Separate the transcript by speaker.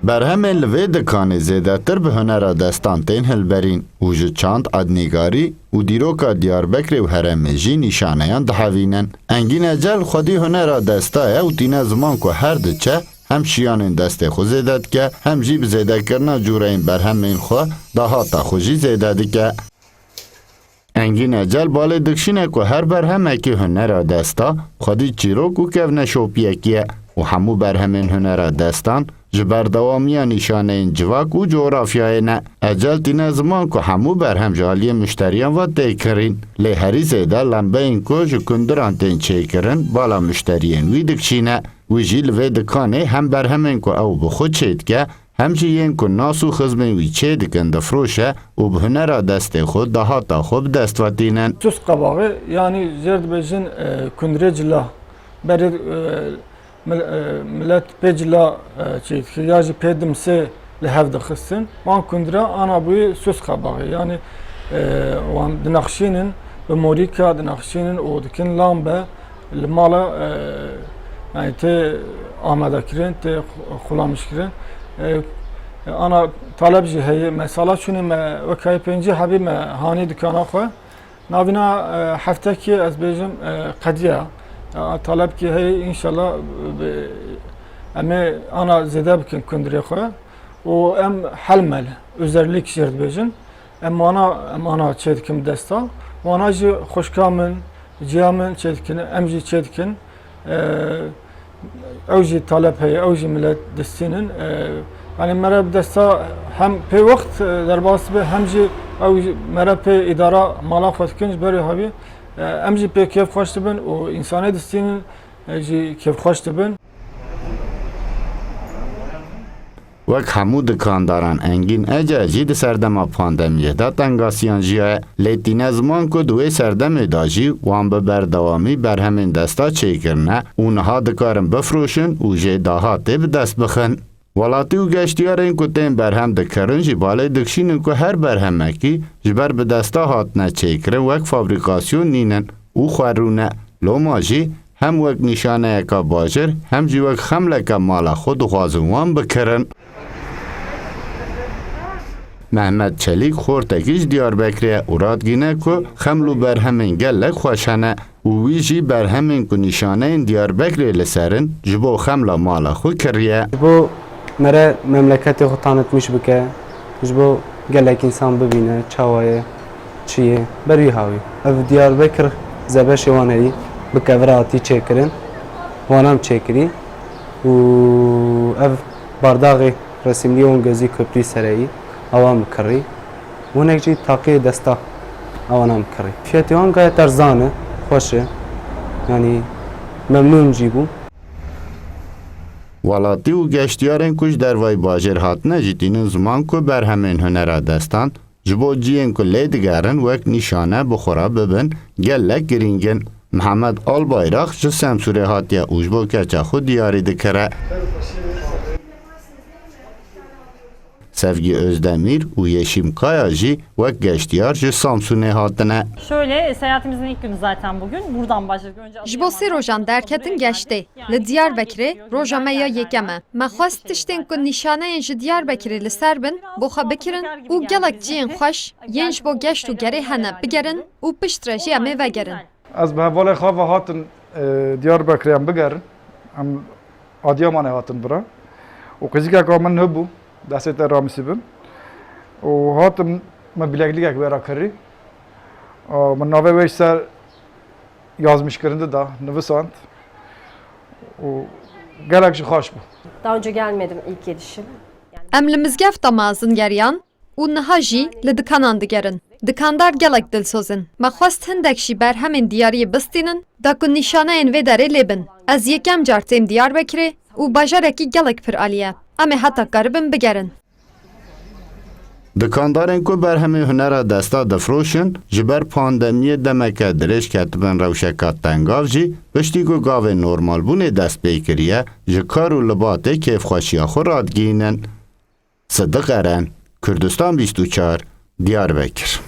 Speaker 1: برهمên li vê dikanê zêdetir bi hunera destan tên hilberîn û ji çand, adnîgarî û dîroka Diyarbekirê û herêmê jî nîşaneyan dihevînin. Engîn Ecel xwedî hunera desta ye û tîne ziman ku her diçe hem şiyanên destê xwe zêde dike, hem jî bi zêdekirina cûreyên berhemên xwe dahata xwe jî zêde dike. Engîn Ecel balê dikşîne ku her berhemekî hunera desta xwedî çîrok û kevneşopiyekî ye û hemû berhemên hunera destan ji berdewamiya nîşaneyên civak û coğrafyayê ne. Ecel tîne ziman ku hemû berhem ji aliyê müşteriyan ve têkirîn. Lê herî zêde lembeyên ku ji kundiran tên çêkirin bala müşteriyên wî dikşîne. Wî jî li vê dikanê hem berhemên ku ew bi xwe çêdike, hem jî yên ku nas û xizmên wî çê dikin difroşe û bi hunera destê xwe dahata xwe bi dest vetînin.
Speaker 2: Sus qabağı yani zer dibêjin kundirê cila berê millet pê cila çêdike ya jî pê dimsê li hev dixistin. Wan kundira ana bûyê sus qabağı yani wan dinaxşînin bi morîka dinaxşînin û dikin lambe li mala yani tê amadekirin tê xulamişkirin. Ana talep jî heye me sala çûnê me wekayê pêncî hebî me hanî dikana xwe navîna heftekî ez bêjim qediya talep kî heye înşallah em ê ana zêde bikin kundirê xwe û em helmel özellik jêr dibêjin em ana çê dikin desta wana jî xweşka min ciya min çê dikin em jî çê dikin ew jî talep heye ew jî millet distînin yani mere desta hem pê wext derbas be hem jî ew mere pê îdara mala xwe dikin ji berê havî em jî pê kêfxweş dibin û însanê distînin jî kêfxweş dibin.
Speaker 1: Wek hemû dikandaran Engîn Ecel jî di serdema pandemiyê de tengasiyan jiye. Lê tîne ziman ku di wê serdemê de jî wan bi berdewamî berhemên desta çêkirine û niha dikarin bifroşin û jê dahatê bi dest bixin. Welatî û geştyarên ku tên berhem dikirin jî balê dikşînin ku her berhemekî ji ber bi desta hatine çêkirin wek fabrîkasyon nînin û xwerûne. Loma jî hem wek nîşaneyeka bajir hem jî wek xemleka mala xwe dixwazin wan bikirin. Mehmet Çelik xortekî ji Diyarbekirê û radgîne ku xeml û berhemên gelek xweş hene û wî jî berhemên ku nîşaneyên Diyarbekirê li serin ji bo xemla mala xwe kiriye.
Speaker 3: Bu mere memleketê xwe tanıtmış bike ji bo gelek insan bibîne çawa ye çi ye ber wî havî. Ev Diyarbekir zebeşê wan heyî bi kevra hatî çêkirin wan hem çêkirî û ev bardağê resimlî wan gezî köprî sereyî awan bikirî hinek jî taqiyê desta awan hem bikirî. Fiyetê wan gayet erzan e xweş e yani memnûn jî bûm.
Speaker 1: Welatî û geştyarên ku ji dervayê bajêr hatine jî tînin ziman ku berhemên hunera destan ji bo ciyên ku lê digerin wek nîşane bi xwe re bibin gelek girîngin. Mihemed Albayrak ji Semsûrê hatiye û ji bo keça xwe diyarî dikire. Sevgi Özdemir û Yeşim Kaya jî wek geştyar ji Samsunê hatine.
Speaker 4: Şöyle seyahatimizin ilk günü zaten bugün. Buradan başladık. Önce
Speaker 5: Ji bo sê rojan derketin geçtê. Li Diyarbekirê roja me ya yekem e. Me xwest tiştên ku nîşaneyên ji Diyarbekirê li ser bin bo xwe bikirin û gelek ciyên xweş yên ji bo geşt û gerê hene bigerin û pişt re jî em ê vegerin.
Speaker 6: Ez bi hevalê xwe ve hatin Diyarbekirê em bigerin. Em Adıyamanê hatin bira. û qizîkeka min hebû destê te ramîsîbin û hatim me bileklikek wêra kirî. Min navê wê ser yazmışkirinde da nivisand û gelek jî xweş bû.
Speaker 7: Daha önce gelmedim ilk gelişim.
Speaker 5: Em li mizgefta mazin geriyan û niha jî li dikanan digerin. Dikandar gelek dilsozin. Me xwest hindek jî berhemên diyariyê bistînin da ku nîşaneyên vê derê lêbin. Ez yekem car têm Diyarbekirê û bajarekî gelek pir aliye. Em ê heta karibin bigerin.
Speaker 1: Dikandarên ku berhemê hunera desta difroşin ji ber pandemiyê demeke dirêj ketibin rewşeka tengav jî piştî ku gavên normalbûnê dest pê kiriye ji kar û libatê kêfxweşiya xwe radgînin. Sidik Eren, Kurdistan 24, Diyarbekir.